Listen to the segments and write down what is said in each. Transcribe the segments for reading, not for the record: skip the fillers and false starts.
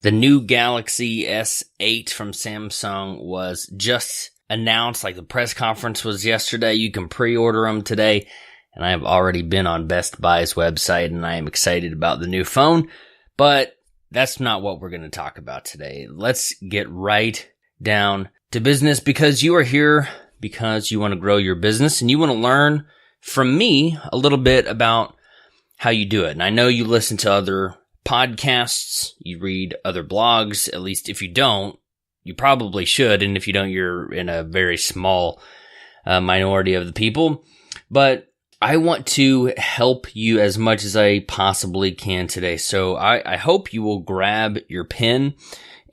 The new Galaxy S8 from Samsung was just announced, like the press conference was yesterday. You can pre-order them today, and I have already been on Best Buy's website, and I am excited about the new phone, but that's not what we're going to talk about today. Let's get right down to business, because you are here because you want to grow your business, and you want to learn from me a little bit about how you do it. And I know you listen to other podcasts, you read other blogs. At least if you don't, you probably should. And if you don't, you're in a very small minority of the people. But I want to help you as much as I possibly can today. So I hope you will grab your pen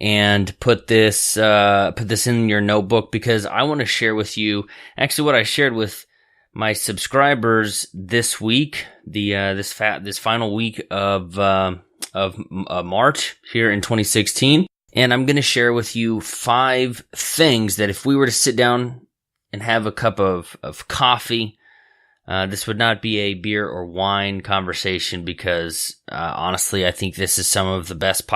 and put this in your notebook, because I want to share with you actually what I shared with my subscribers this week, this final week of March here in 2016. And I'm going to share with you 5 things that if we were to sit down and have a cup of coffee, this would not be a beer or wine conversation, because honestly, I think this is some of the best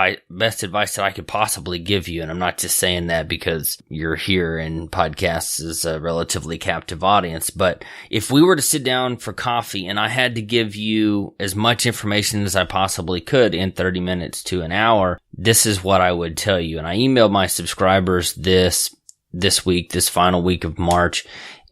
advice that I could possibly give you. And I'm not just saying that because you're here and podcasts is a relatively captive audience. But if we were to sit down for coffee and I had to give you as much information as I possibly could in 30 minutes to an hour, this is what I would tell you. And I emailed my subscribers this week, this final week of March.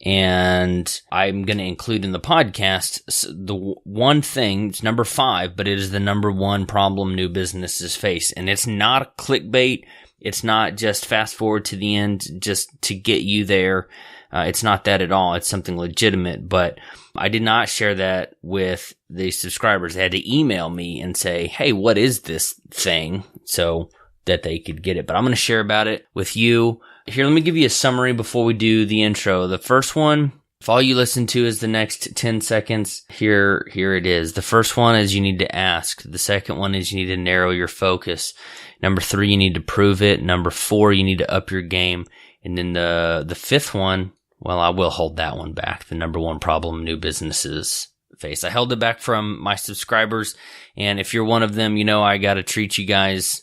And I'm going to include in the podcast the one thing, it's number 5, but it is the number 1 problem new businesses face. And it's not a clickbait. It's not just fast forward to the end just to get you there. It's not that at all. It's something legitimate. But I did not share that with the subscribers. They had to email me and say, hey, what is this thing? So that they could get it. But I'm going to share about it with you. Here, let me give you a summary before we do the intro. The first one, if all you listen to is the next 10 seconds, here it is. The first one is you need to ask. The second one is you need to narrow your focus. Number 3, you need to prove it. Number 4, you need to up your game. And then the fifth one, well, I will hold that one back. The number 1 problem new businesses face. I held it back from my subscribers, and if you're one of them, you know I got to treat you guys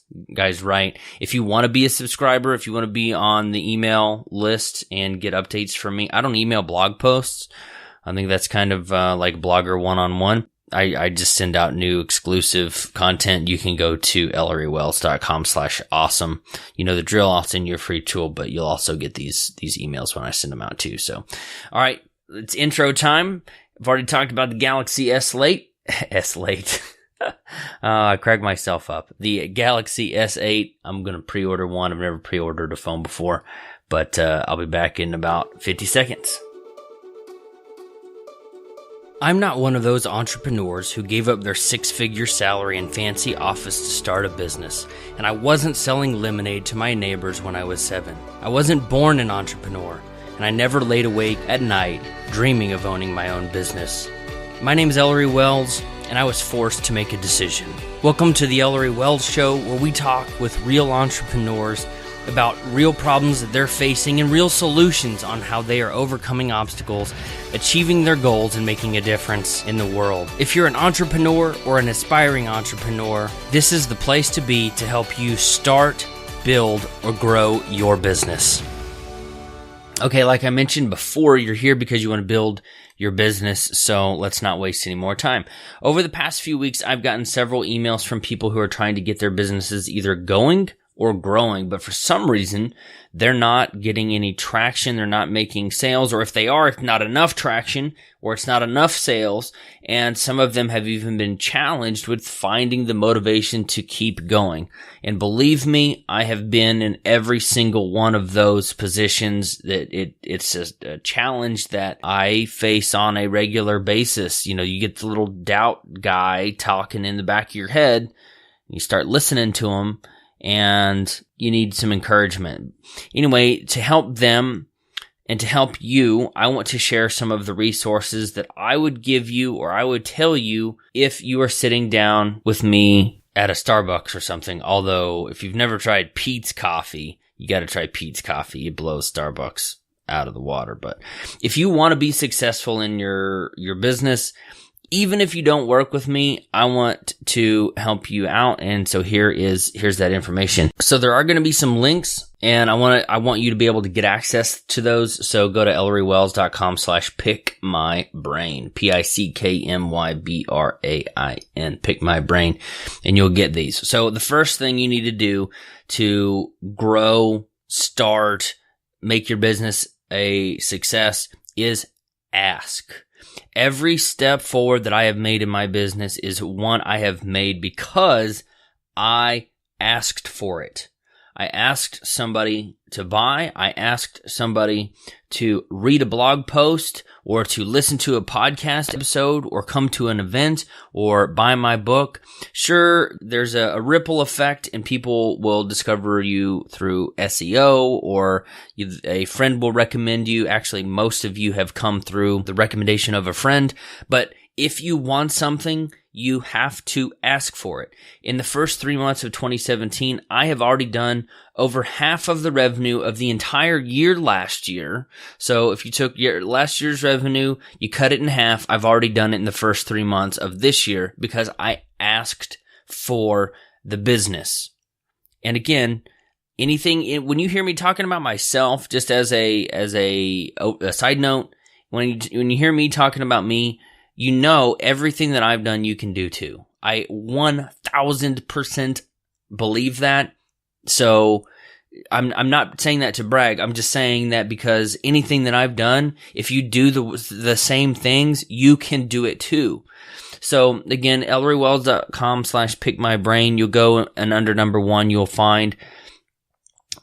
right. If you want to be a subscriber, if you want to be on the email list and get updates from me, I don't email blog posts. I think that's kind of like Blogger one-on-one. I just send out new exclusive content. You can go to ElleryWells.com/awesome. You know the drill. I'll send you a free tool, but you'll also get these emails when I send them out too. So, all right, it's intro time. I've already talked about the Galaxy S8. I cracked myself up. The Galaxy S8. I'm going to pre-order one. I've never pre-ordered a phone before, but I'll be back in about 50 seconds. I'm not one of those entrepreneurs who gave up their 6-figure salary and fancy office to start a business, and I wasn't selling lemonade to my neighbors when I was 7. I wasn't born an entrepreneur, and I never laid awake at night dreaming of owning my own business. My name is Ellery Wells, and I was forced to make a decision. Welcome to the Ellery Wells Show, where we talk with real entrepreneurs about real problems that they're facing and real solutions on how they are overcoming obstacles, achieving their goals, and making a difference in the world. If you're an entrepreneur or an aspiring entrepreneur, this is the place to be to help you start, build, or grow your business. Okay, like I mentioned before, you're here because you want to build your business, so let's not waste any more time. Over the past few weeks, I've gotten several emails from people who are trying to get their businesses either going or growing, but for some reason, they're not getting any traction, they're not making sales, or if they are, it's not enough traction, or it's not enough sales, and some of them have even been challenged with finding the motivation to keep going. And believe me, I have been in every single one of those positions. That it's a challenge that I face on a regular basis. You know, you get the little doubt guy talking in the back of your head, you start listening to him, and you need some encouragement. Anyway, to help them and to help you, I want to share some of the resources that I would give you, or I would tell you if you are sitting down with me at a Starbucks or something. Although, if you've never tried Peet's Coffee, you got to try Peet's Coffee. It blows Starbucks out of the water. But if you want to be successful in your business, even if you don't work with me, I want to help you out. And so here's that information. So there are going to be some links, and I want you to be able to get access to those. So go to ElleryWells.com/pickmybrain, PICKMYBRAIN, Pick My Brain, and you'll get these. So the first thing you need to do to grow, start, make your business a success is ask. Every step forward that I have made in my business is one I have made because I asked for it. I asked somebody to buy. I asked somebody to read a blog post or to listen to a podcast episode or come to an event or buy my book. Sure, there's a ripple effect and people will discover you through SEO or a friend will recommend you. Actually, most of you have come through the recommendation of a friend. But if you want something, you have to ask for it. In the first 3 months of 2017, I have already done over half of the revenue of the entire year last year. So if you took last year's revenue, you cut it in half, I've already done it in the first 3 months of this year because I asked for the business. And again, when you hear me talking about myself, just as a side note, when you hear me talking about me, you know everything that I've done you can do too. I 1000% believe that. So I'm not saying that to brag. I'm just saying that because anything that I've done, if you do the same things, you can do it too. So again, ElleryWells.com/pickmybrain. You'll go and under number 1, you'll find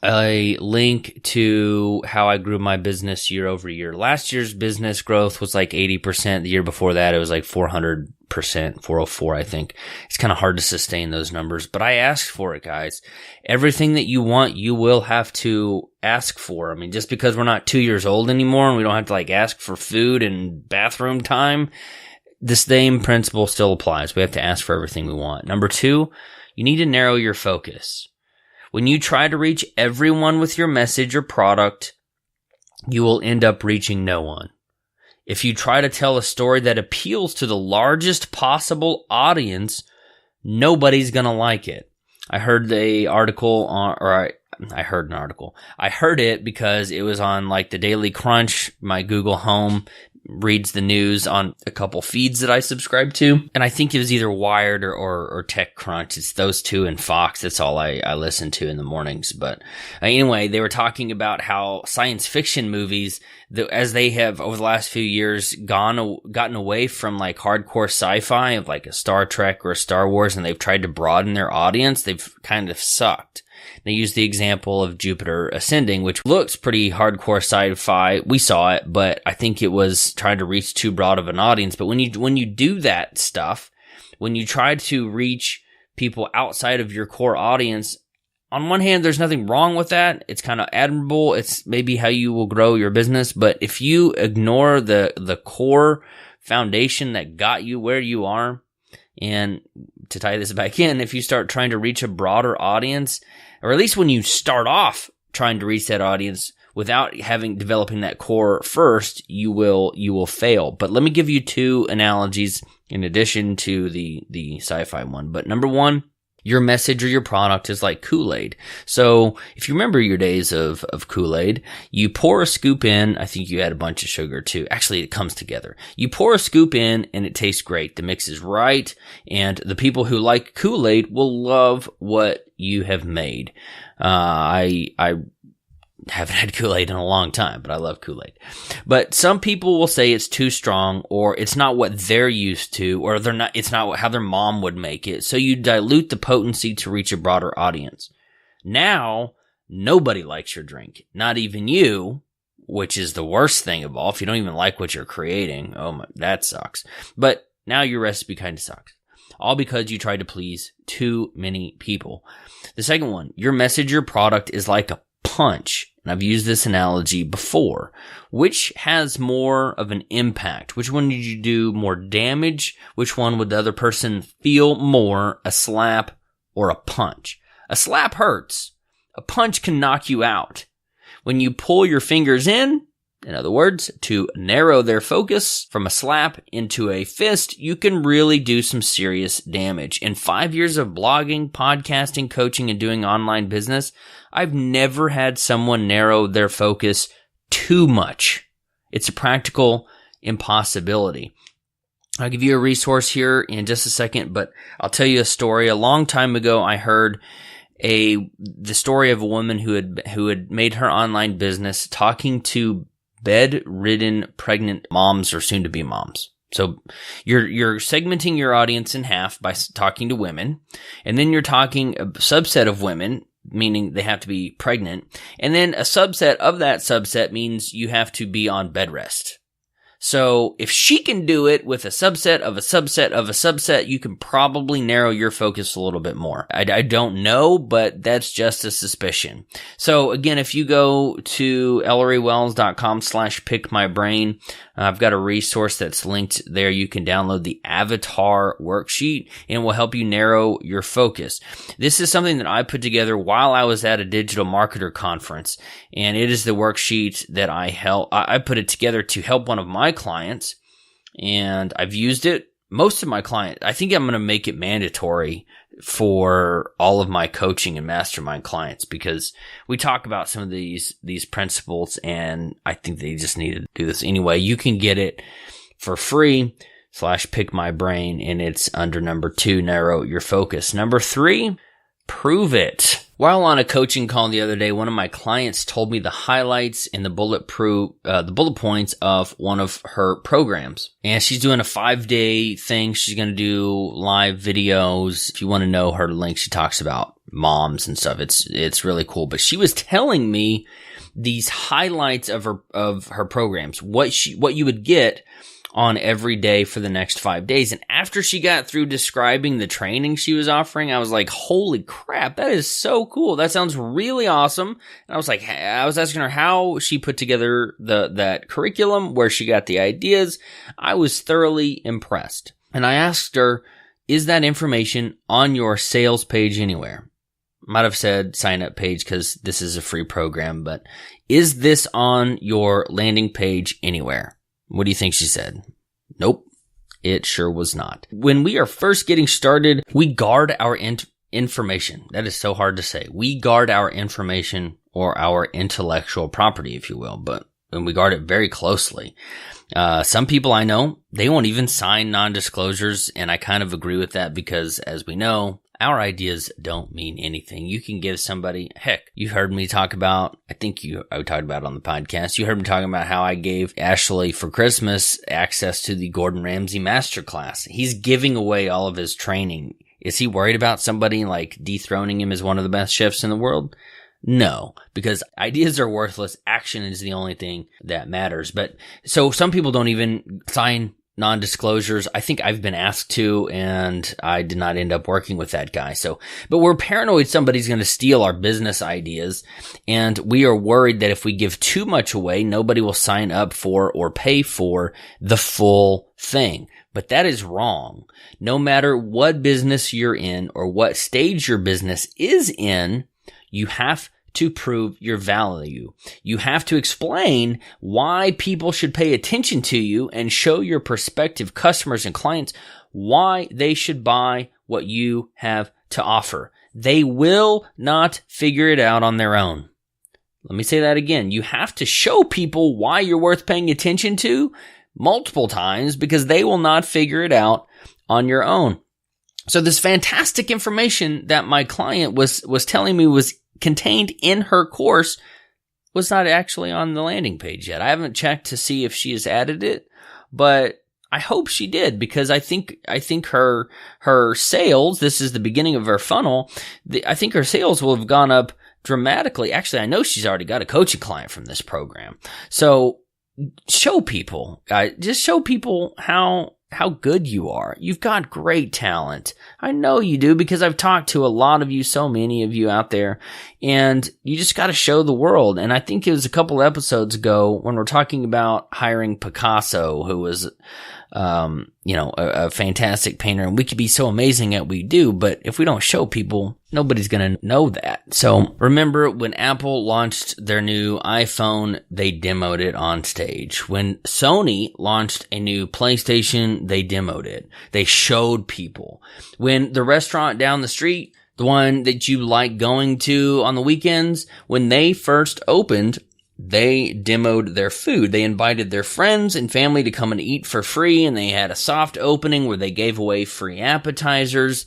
a link to how I grew my business year over year. Last year's business growth was like 80%. The year before that, it was like 400%, 404, I think. It's kind of hard to sustain those numbers, but I asked for it, guys. Everything that you want, you will have to ask for. I mean, just because we're not 2 years old anymore and we don't have to like ask for food and bathroom time, the same principle still applies. We have to ask for everything we want. Number 2, you need to narrow your focus. When you try to reach everyone with your message or product, you will end up reaching no one. If you try to tell a story that appeals to the largest possible audience, nobody's going to like it. I heard an article. I heard it because it was on like the Daily Crunch, my Google Home reads the news on a couple feeds that I subscribe to. And I think it was either Wired or TechCrunch. It's those two and Fox. That's all I listen to in the mornings. But anyway, they were talking about how science fiction movies, as they have over the last few years gotten away from like hardcore sci-fi of like a Star Trek or a Star Wars, and they've tried to broaden their audience, they've kind of sucked. They used the example of Jupiter Ascending, which looks pretty hardcore sci-fi. We saw it, but I think it was trying to reach too broad of an audience. But when you do that stuff, when you try to reach people outside of your core audience, on one hand, there's nothing wrong with that. It's kind of admirable. It's maybe how you will grow your business. But if you ignore the core foundation that got you where you are, and to tie this back in, if you start trying to reach a broader audience, or at least when you start off trying to reach that audience without developing that core first, you will fail. But let me give you 2 analogies in addition to the sci-fi one. But number 1, your message or your product is like Kool-Aid. So if you remember your days of Kool-Aid, you pour a scoop in. I think you add a bunch of sugar too. Actually, it comes together. You pour a scoop in and it tastes great. The mix is right. And the people who like Kool-Aid will love what you have made. I haven't had Kool-Aid in a long time, but I love Kool-Aid. But some people will say it's too strong, or it's not what they're used to, or it's not how their mom would make it. So you dilute the potency to reach a broader audience. Now, nobody likes your drink. Not even you, which is the worst thing of all. If you don't even like what you're creating, that sucks. But now your recipe kind of sucks. All because you tried to please too many people. The second one, your message, your product is like a punch. And I've used this analogy before. Which has more of an impact? Which one did you do more damage? Which one would the other person feel more? A slap or a punch? A slap hurts. A punch can knock you out. When you pull your fingers in, In other words, to narrow their focus from a slap into a fist, you can really do some serious damage. In 5 years of blogging, podcasting, coaching, and doing online business, I've never had someone narrow their focus too much. It's a practical impossibility. I'll give you a resource here in just a second, but I'll tell you a story. A long time ago, I heard the story of a woman who had made her online business talking to bedridden pregnant moms or soon-to-be moms. So you're segmenting your audience in half by talking to women, and then you're talking a subset of women, meaning they have to be pregnant, and then a subset of that subset means you have to be on bed rest. So if she can do it with a subset of a subset of a subset, you can probably narrow your focus a little bit more. I don't know, but that's just a suspicion. So again, if you go to ElleryWells.com/pickmybrain, I've got a resource that's linked there. You can download the avatar worksheet and it will help you narrow your focus. This is something that I put together while I was at a digital marketer conference, and it is the worksheet that I put it together to help one of my clients, and I've used it. Most of my clients, I think I'm going to make it mandatory for all of my coaching and mastermind clients, because we talk about some of these principles, and I think they just need to do this anyway. You can get it for free /pickmybrain, and it's under number 2, narrow your focus. Number 3, prove it. While on a coaching call the other day, one of my clients told me the highlights and the bullet points of one of her programs. And she's doing a 5-day thing. She's going to do live videos. If you want to know her link, she talks about moms and stuff. It's really cool. But she was telling me these highlights of her programs, what you would get on every day for the next 5 days. And after she got through describing the training she was offering, I was like, holy crap, that is so cool. That sounds really awesome. And I was asking her how she put together that curriculum, where she got the ideas. I was thoroughly impressed. And I asked her, is that information on your sales page anywhere? Might have said sign up page because this is a free program, but is this on your landing page anywhere? What do you think she said? Nope, it sure was not. When we are first getting started, we guard our information. That is so hard to say. We guard our information, or our intellectual property, if you will, and we guard it very closely. Some people I know, they won't even sign non-disclosures, and I kind of agree with that because, as we know, our ideas don't mean anything. You can give somebody, heck, you heard me talk about, I talked about it on the podcast. You heard me talking about how I gave Ashley for Christmas access to the Gordon Ramsay Masterclass. He's giving away all of his training. Is he worried about somebody like dethroning him as one of the best chefs in the world? No, because ideas are worthless. Action is the only thing that matters. But so some people don't even sign non-disclosures. I think I've been asked to, and I did not end up working with that guy. But we're paranoid somebody's going to steal our business ideas, and we are worried that if we give too much away, nobody will sign up for or pay for the full thing. But that is wrong. No matter what business you're in or what stage your business is in, you have to prove your value. You have to explain why people should pay attention to you and show your prospective customers and clients why they should buy what you have to offer. They will not figure it out on their own. Let me say that again. You have to show people why you're worth paying attention to multiple times, because they will not figure it out on your own. So this fantastic information that my client was telling me was contained in her course was not actually on the landing page yet. I haven't checked to see if she has added it, but I hope she did, because I think her sales, this is the beginning of her funnel, I think her sales will have gone up dramatically. Actually, I know she's already got a coaching client from this program. So show people, just show people how good you are. You've got great talent. I know you do, because I've talked to a lot of you, so many of you out there, and you just got to show the world. And I think it was a couple episodes ago when we're talking about hiring Picasso, who was a fantastic painter, and we could be so amazing at what we do, but if we don't show people, nobody's going to know that. So remember when Apple launched their new iPhone, they demoed it on stage. When Sony launched a new PlayStation, they demoed it. They showed people. When the restaurant down the street, the one that you like going to on the weekends, when they first opened, they demoed their food. They invited their friends and family to come and eat for free, and they had a soft opening where they gave away free appetizers.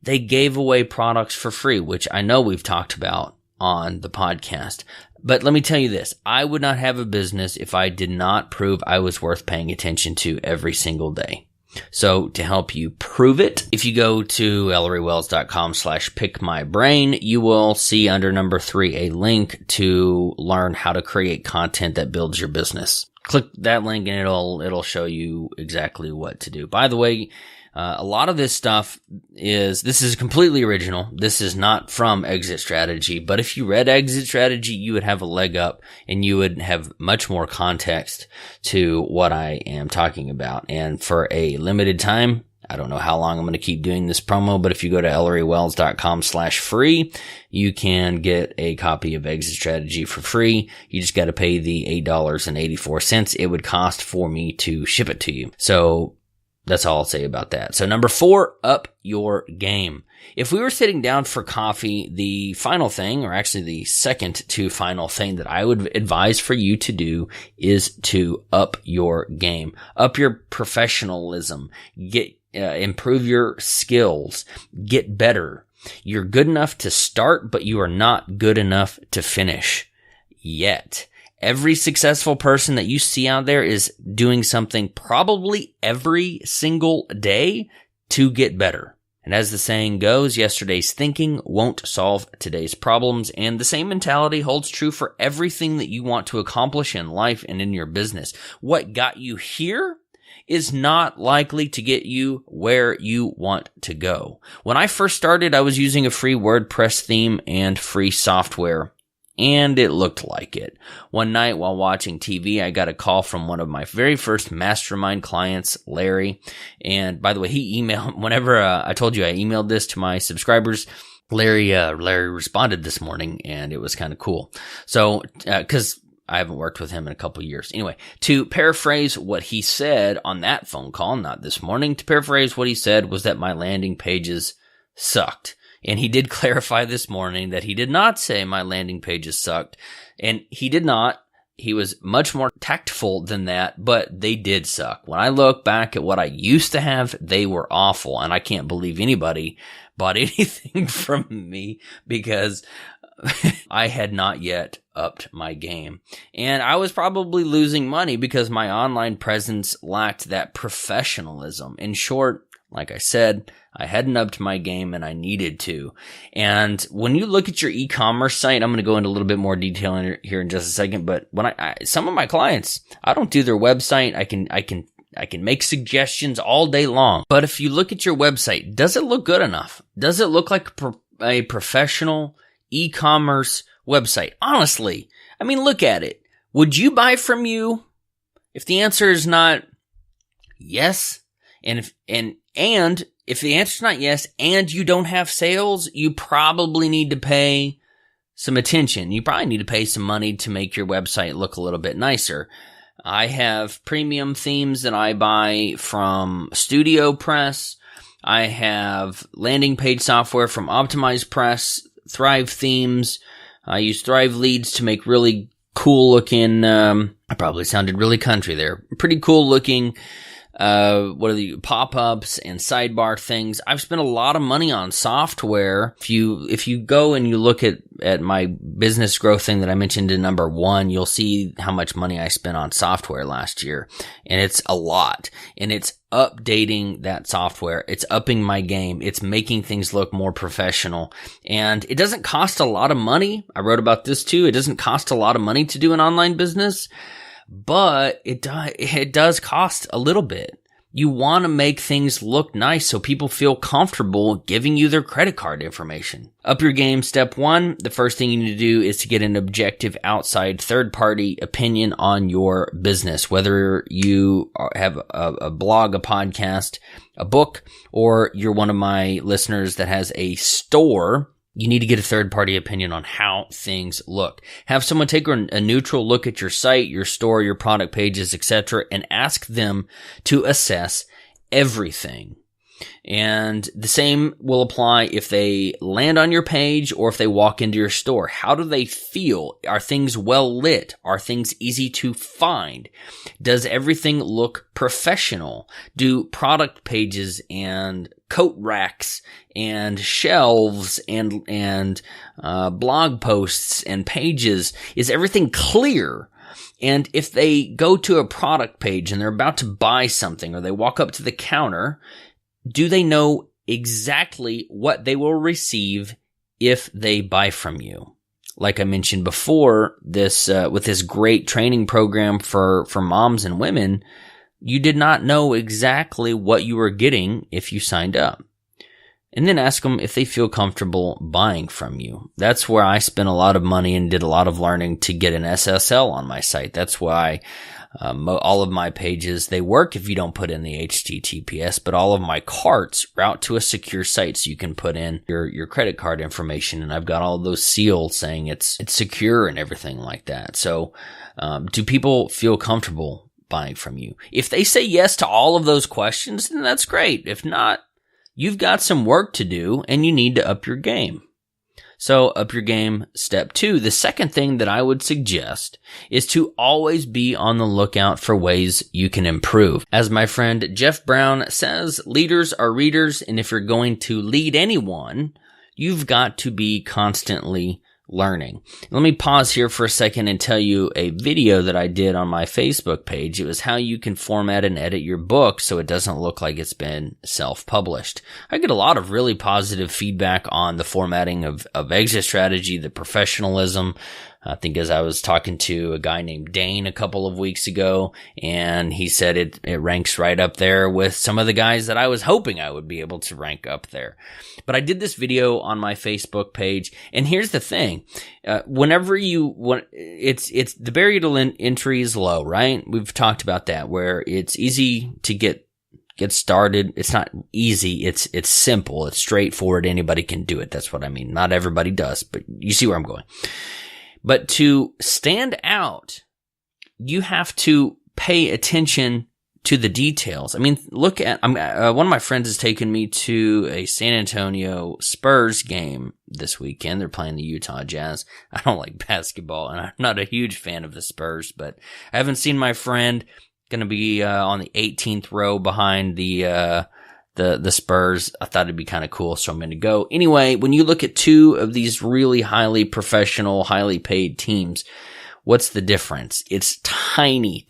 They gave away products for free, which I know we've talked about on the podcast. But let me tell you this, I would not have a business if I did not prove I was worth paying attention to every single day. So to help you prove it, if you go to ElleryWells.com/pickmybrain, you will see under number 3 a link to learn how to create content that builds your business. Click that link and it'll show you exactly what to do. By the way, a lot of this stuff this is completely original. This is not from Exit Strategy, but if you read Exit Strategy, you would have a leg up and you would have much more context to what I am talking about. And for a limited time, I don't know how long I'm going to keep doing this promo, but if you go to ElleryWells.com/free, you can get a copy of Exit Strategy for free. You just got to pay the $8.84 it would cost for me to ship it to you. So that's all I'll say about that. So number 4, up your game. If we were sitting down for coffee, the final thing, or actually the second to final thing that I would advise for you to do is to up your game, up your professionalism, improve your skills, get better. You're good enough to start, but you are not good enough to finish yet. Every successful person that you see out there is doing something probably every single day to get better. And as the saying goes, yesterday's thinking won't solve today's problems. And the same mentality holds true for everything that you want to accomplish in life and in your business. What got you here is not likely to get you where you want to go. When I first started, I was using a free WordPress theme and free software, and it looked like it. One night while watching TV, I got a call from one of my very first mastermind clients, Larry. And by the way, he emailed, whenever I told you I emailed this to my subscribers, Larry responded this morning, and it was kind of cool. So, cause I haven't worked with him in a couple years. Anyway, to paraphrase what he said on that phone call, not this morning, to paraphrase what he said was that my landing pages sucked. And he did clarify this morning that he did not say my landing pages sucked. And he did not. He was much more tactful than that, but they did suck. When I look back at what I used to have, they were awful. And I can't believe anybody bought anything from me because I had not yet upped my game. And I was probably losing money because my online presence lacked that professionalism. In short, like I said, I hadn't upped my game and I needed to. And when you look at your e-commerce site, I'm going to go into a little bit more detail here in just a second, but when some of my clients, I don't do their website. I can make suggestions all day long. But if you look at your website, does it look good enough? Does it look like a professional e-commerce website? Honestly, I mean, look at it. Would you buy from you? If the answer is not yes, and if the answer is not yes, and you don't have sales, you probably need to pay some attention. You probably need to pay some money to make your website look a little bit nicer. I have premium themes that I buy from Studio Press. I have landing page software from Optimize Press, Thrive Themes. I use Thrive Leads to make really cool looking, I probably sounded really country there. Pretty cool looking pop-ups and sidebar things. I've spent a lot of money on software. If you go and you look at my business growth thing that I mentioned in number 1, you'll see how much money I spent on software last year. And it's a lot. And it's updating that software. It's upping my game. It's making things look more professional. And it doesn't cost a lot of money. I wrote about this too. It doesn't cost a lot of money to do an online business. But it does cost a little bit. You want to make things look nice so people feel comfortable giving you their credit card information. Up your game, step 1. The first thing you need to do is to get an objective outside third-party opinion on your business. Whether you have a blog, a podcast, a book, or you're one of my listeners that has a store, you need to get a third-party opinion on how things look. Have someone take a neutral look at your site, your store, your product pages, etc., and ask them to assess everything. And the same will apply if they land on your page or if they walk into your store. How do they feel? Are things well lit? Are things easy to find? Does everything look professional? Do product pages and coat racks and shelves and blog posts and pages, is everything clear? And if they go to a product page and they're about to buy something, or they walk up to the counter, do they know exactly what they will receive if they buy from you? Like I mentioned before, this with this great training program for moms and women, you did not know exactly what you were getting if you signed up. And then ask them if they feel comfortable buying from you. That's where I spent a lot of money and did a lot of learning to get an SSL on my site. That's why all of my pages, they work if you don't put in the HTTPS, but all of my carts route to a secure site so you can put in your credit card information. And I've got all those seals saying it's secure and everything like that. So do people feel comfortable buying from you? If they say yes to all of those questions, then that's great. If not, you've got some work to do and you need to up your game. So up your game, step 2. The second thing that I would suggest is to always be on the lookout for ways you can improve. As my friend Jeff Brown says, leaders are readers, and if you're going to lead anyone, you've got to be constantly learning. Let me pause here for a second and tell you a video that I did on my Facebook page. It was how you can format and edit your book so it doesn't look like it's been self-published. I get a lot of really positive feedback on the formatting of exit strategy, the professionalism. I think as I was talking to a guy named Dane a couple of weeks ago, and he said it ranks right up there with some of the guys that I was hoping I would be able to rank up there. But I did this video on my Facebook page, and here's the thing. Whenever it's the barrier to entry is low, right? We've talked about that, where it's easy to get started. It's not easy. It's simple. It's straightforward. Anybody can do it. That's what I mean. Not everybody does, but you see where I'm going. But to stand out, you have to pay attention to the details. I mean, look at, one of my friends has taken me to a San Antonio Spurs game this weekend. They're playing the Utah Jazz. I don't like basketball, and I'm not a huge fan of the Spurs, but I haven't seen my friend. Going to be on the 18th row behind the Spurs. I thought it'd be kind of cool, so I'm going to go. Anyway, when you look at two of these really highly professional, highly paid teams, what's the difference? It's tiny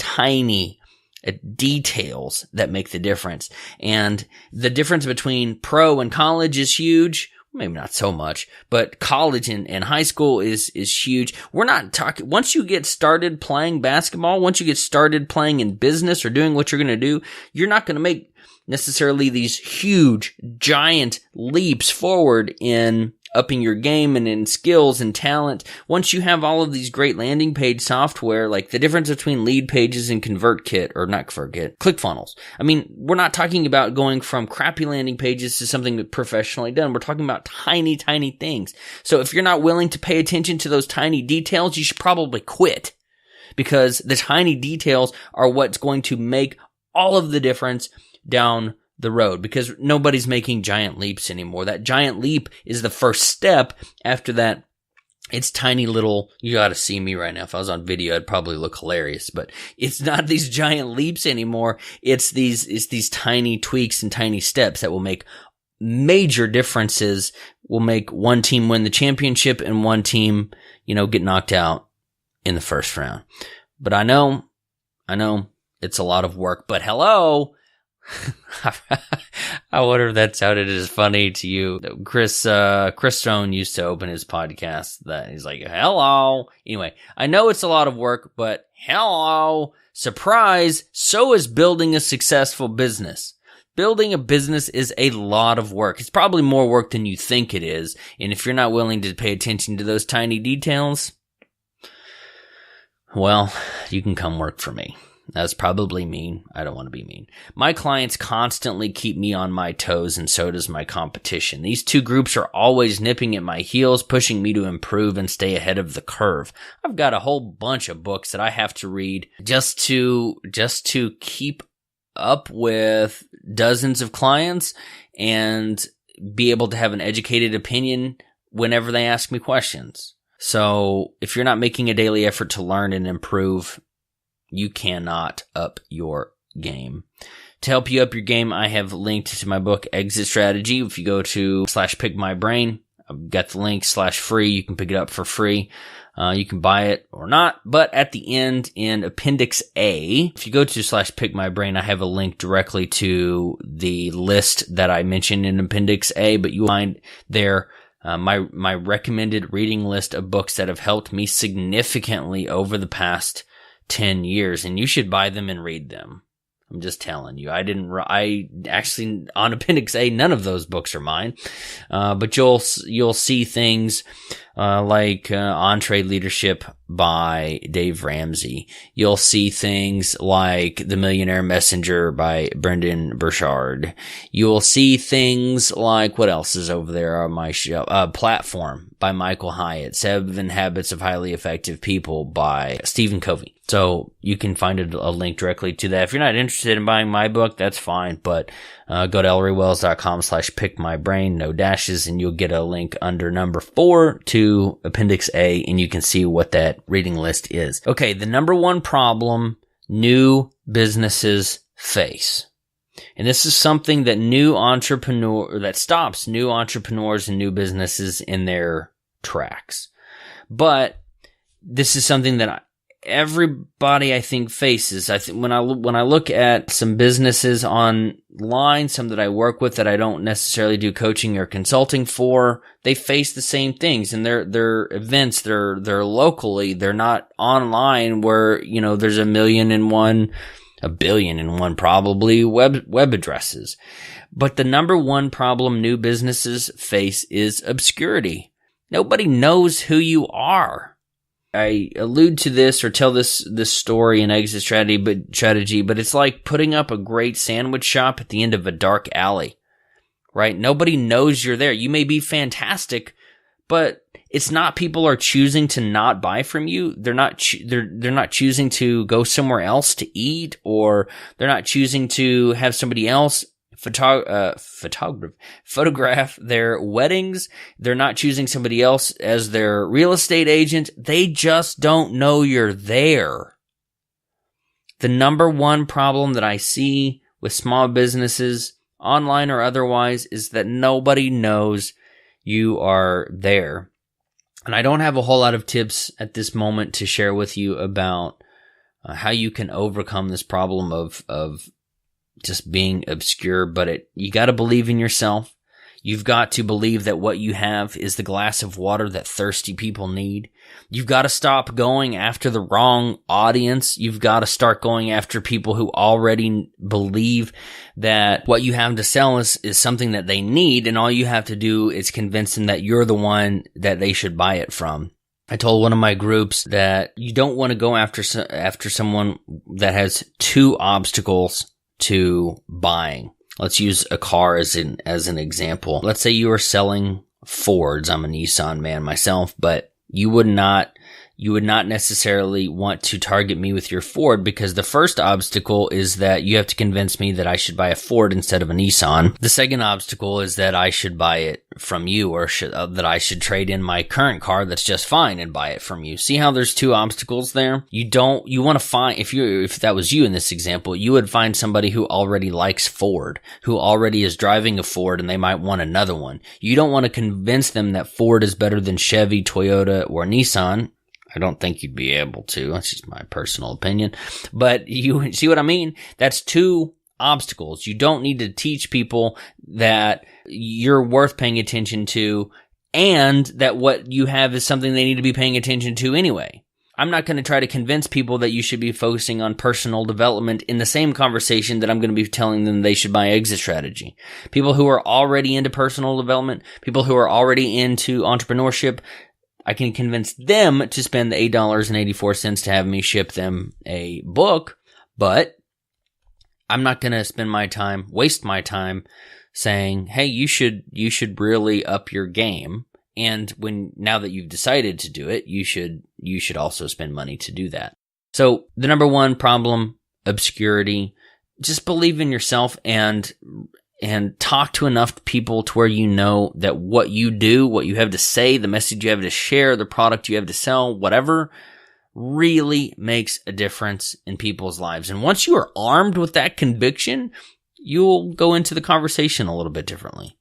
details that make the difference. And the difference between pro and college is huge. Maybe not so much, but college and high school is huge. We're not talking, once you get started playing basketball, once you get started playing in business or doing what you're going to do, you're not going to make necessarily these huge, giant leaps forward in upping your game and in skills and talent. Once you have all of these great landing page software, like the difference between lead pages and ClickFunnels. I mean, we're not talking about going from crappy landing pages to something professionally done. We're talking about tiny things. So if you're not willing to pay attention to those tiny details, you should probably quit, because the tiny details are what's going to make all of the difference down the road, because nobody's making giant leaps anymore. That giant leap is the first step. After that, it's tiny little, you gotta see me right now. If I was on video, I'd probably look hilarious, but it's not these giant leaps anymore. It's these tiny tweaks and tiny steps that will make major differences, will make one team win the championship and one team, get knocked out in the first round. But I know it's a lot of work, but hello, I wonder if that sounded as funny to you. Chris Stone used to open his podcast that he's like, hello. Anyway, I know it's a lot of work, but hello, surprise, so is building a successful business. Building a business is a lot of work. It's probably more work than you think it is. And if you're not willing to pay attention to those tiny details, well, you can come work for me. That's probably mean. I don't want to be mean. My clients constantly keep me on my toes, and so does my competition. These two groups are always nipping at my heels, pushing me to improve and stay ahead of the curve. I've got a whole bunch of books that I have to read just to keep up with dozens of clients and be able to have an educated opinion whenever they ask me questions. So if you're not making a daily effort to learn and improve, you cannot up your game. To help you up your game, I have linked to my book, Exit Strategy. If you go to /pickmybrain, I've got the link /free. You can pick it up for free. You can buy it or not. But at the end in Appendix A, if you go to /pickmybrain, I have a link directly to the list that I mentioned in Appendix A, but you'll find there my recommended reading list of books that have helped me significantly over the past 10 years, and you should buy them and read them. I'm just telling you. I actually, on Appendix A, none of those books are mine. But you'll see things, like, EntreLeadership by Dave Ramsey. You'll see things like The Millionaire Messenger by Brendon Burchard. You'll see things like, what else is over there on my show? Platform by Michael Hyatt. 7 Habits of Highly Effective People by Stephen Covey. So you can find a link directly to that. If you're not interested in buying my book, that's fine. But go to ellerywells.com /pickmybrain, no dashes, and you'll get a link under number 4 to Appendix A, and you can see what that reading list is. Okay, the number one problem new businesses face. And this is something that stops new entrepreneurs and new businesses in their tracks. But this is something that everybody, I think, faces. I think when I look at some businesses online, some that I work with that I don't necessarily do coaching or consulting for, they face the same things. And they're events, they're locally, they're not online where, there's 1 billion and one probably web addresses. But the number one problem new businesses face is obscurity. Nobody knows who you are. I allude to this or tell this story in Exit Strategy, but it's like putting up a great sandwich shop at the end of a dark alley, right? Nobody knows you're there. You may be fantastic, but it's not people are choosing to not buy from you. They're not choosing to go somewhere else to eat, or they're not choosing to have somebody else photograph their weddings. They're not choosing somebody else as their real estate agent. They just don't know you're there. The number one problem that I see with small businesses, online or otherwise, is that nobody knows you are there. And I don't have a whole lot of tips at this moment to share with you about how you can overcome this problem of just being obscure, but you got to believe in yourself. You've got to believe that what you have is the glass of water that thirsty people need. You've got to stop going after the wrong audience. You've got to start going after people who already believe that what you have to sell is something that they need, and all you have to do is convince them that you're the one that they should buy it from. I told one of my groups that you don't want to go after someone that has 2 obstacles to buying. Let's use a car as an example. Let's say you are selling Fords. I'm a Nissan man myself, but you would not necessarily want to target me with your Ford, because the first obstacle is that you have to convince me that I should buy a Ford instead of a Nissan. The second obstacle is that I should buy it from you, or that I should trade in my current car that's just fine and buy it from you. See how there's 2 obstacles there? You want to find, if that was you in this example, you would find somebody who already likes Ford, who already is driving a Ford, and they might want another one. You don't want to convince them that Ford is better than Chevy, Toyota, or Nissan. I don't think you'd be able to. That's just my personal opinion. But you see what I mean? That's 2 obstacles. You don't need to teach people that you're worth paying attention to and that what you have is something they need to be paying attention to anyway. I'm not going to try to convince people that you should be focusing on personal development in the same conversation that I'm going to be telling them they should buy Exit Strategy. People who are already into personal development, people who are already into entrepreneurship, I can convince them to spend the $8.84 to have me ship them a book, but I'm not going to waste my time saying, hey, you should really up your game. And now that you've decided to do it, you should also spend money to do that. So the number one problem, obscurity. Just believe in yourself and talk to enough people to where you know that what you do, what you have to say, the message you have to share, the product you have to sell, whatever, really makes a difference in people's lives. And once you are armed with that conviction, you'll go into the conversation a little bit differently.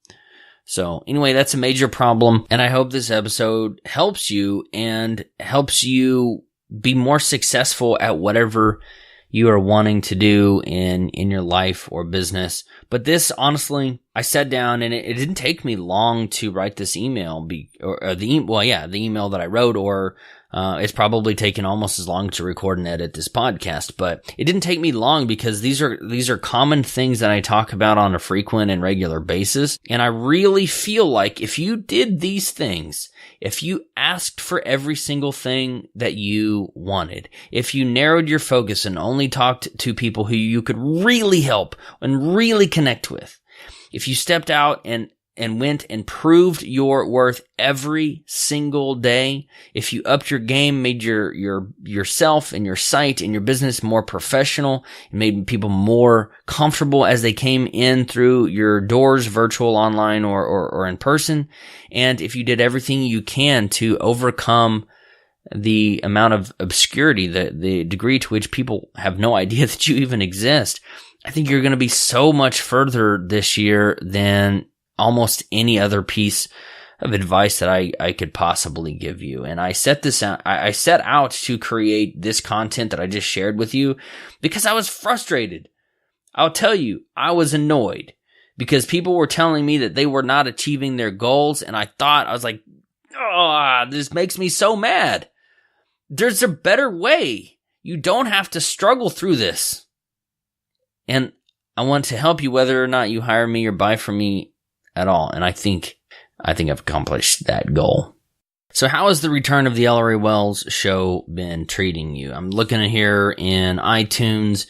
So anyway, that's a major problem. And I hope this episode helps you and helps you be more successful at whatever you are wanting to do in your life or business. But this, honestly, I sat down and it didn't take me long to write this email, the email that I wrote, or it's probably taken almost as long to record and edit this podcast, but it didn't take me long because these are common things that I talk about on a frequent and regular basis. And I really feel like if you did these things, if you asked for every single thing that you wanted, if you narrowed your focus and only talked to people who you could really help and really connect with, if you stepped out and went and proved your worth every single day, if you upped your game, made yourself and your site and your business more professional, and made people more comfortable as they came in through your doors, virtual, online, or in person, and if you did everything you can to overcome the amount of obscurity, the degree to which people have no idea that you even exist, I think you're going to be so much further this year than almost any other piece of advice that I could possibly give you. And I set out to create this content that I just shared with you because I was frustrated. I'll tell you, I was annoyed because people were telling me that they were not achieving their goals. And I was like, oh, this makes me so mad. There's a better way. You don't have to struggle through this. And I want to help you whether or not you hire me or buy from me at all. And I think I've accomplished that goal. So how has the return of the Ellery Wells Show been treating you? I'm looking at here in iTunes,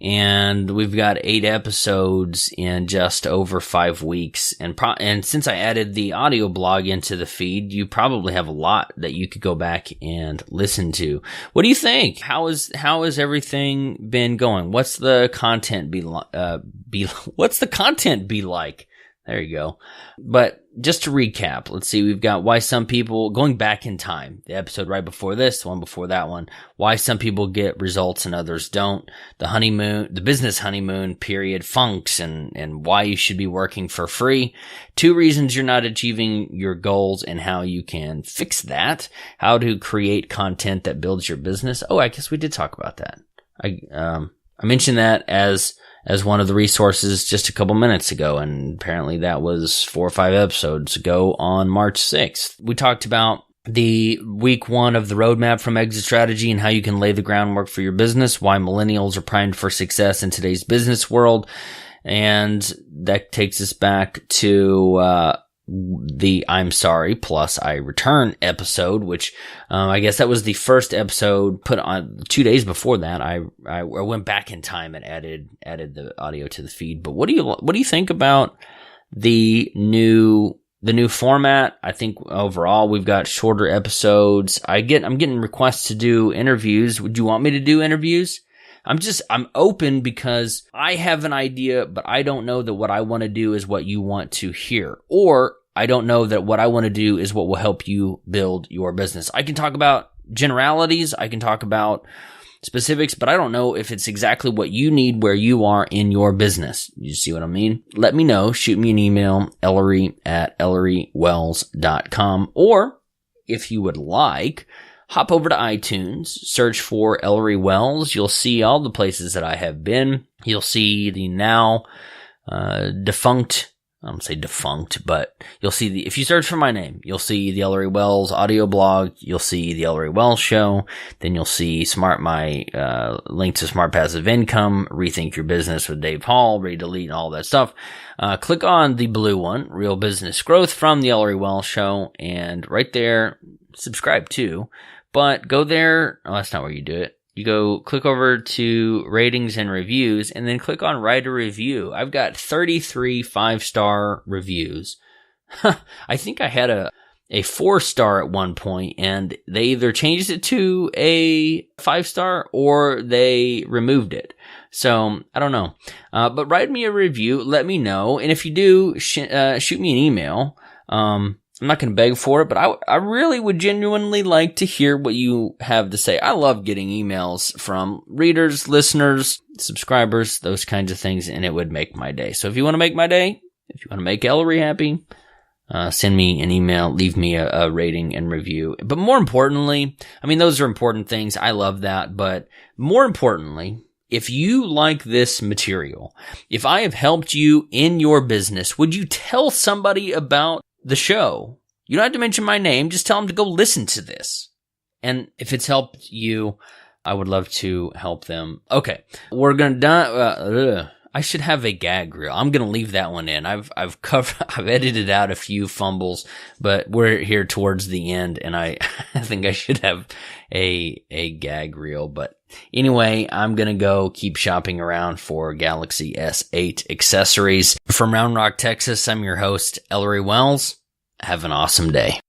and we've got 8 episodes in just over 5 weeks. And since I added the audio blog into the feed, you probably have a lot that you could go back and listen to. What do you think? How has everything been going? What's the content what's the content be like? There you go. But just to recap, let's see, we've got why some people, going back in time, the episode right before this, the one before that one, why some people get results and others don't, the business honeymoon period funks and why you should be working for free, 2 reasons you're not achieving your goals and how you can fix that, how to create content that builds your business. Oh, I guess we did talk about that. I mentioned that as one of the resources just a couple minutes ago, and apparently that was 4 or 5 episodes ago on March 6th. We talked about the week 1 of the roadmap from Exit Strategy and how you can lay the groundwork for your business, why millennials are primed for success in today's business world, and that takes us back to the I'm Sorry plus I Return episode, which I guess that was the first episode put on 2 days before that. I went back in time and added the audio to the feed. But what do you think about the new format? I think overall we've got shorter episodes. I'm getting requests to do interviews. Would you want me to do interviews? I'm open because I have an idea, but I don't know that what I want to do is what you want to hear. Or I don't know that what I want to do is what will help you build your business. I can talk about generalities. I can talk about specifics, but I don't know if it's exactly what you need where you are in your business. You see what I mean? Let me know. Shoot me an email, Ellery@ElleryWells.com. Or if you would like, hop over to iTunes, search for Ellery Wells. You'll see all the places that I have been. You'll see the now defunct, I don't say defunct, but you'll see if you search for my name, you'll see the Ellery Wells audio blog, you'll see the Ellery Wells show, then you'll see my link to Smart Passive Income, Rethink Your Business with Dave Hall, Read, Delete, and all that stuff. Click on the blue one, Real Business Growth from the Ellery Wells show, and right there, subscribe too. But go there, that's not where you do it. You go click over to ratings and reviews and then click on write a review. I've got 33 5-star reviews. I think I had a 4-star at one point and they either changed it to a 5-star or they removed it. So I don't know. But write me a review. Let me know. And if you do, shoot me an email. I'm not going to beg for it, but I really would genuinely like to hear what you have to say. I love getting emails from readers, listeners, subscribers, those kinds of things, and it would make my day. So if you want to make my day, if you want to make Ellery happy, send me an email, leave me a rating and review. But more importantly, I mean, those are important things. I love that. But more importantly, if you like this material, if I have helped you in your business, would you tell somebody about the show? You don't have to mention my name. Just tell them to go listen to this. And if it's helped you, I would love to help them. Okay. We're going to I should have a gag reel. I'm going to leave that one in. I've edited out a few fumbles, but we're here towards the end and I think I should have a gag reel. But anyway, I'm going to go keep shopping around for Galaxy S8 accessories. From Round Rock, Texas, I'm your host, Ellery Wells. Have an awesome day.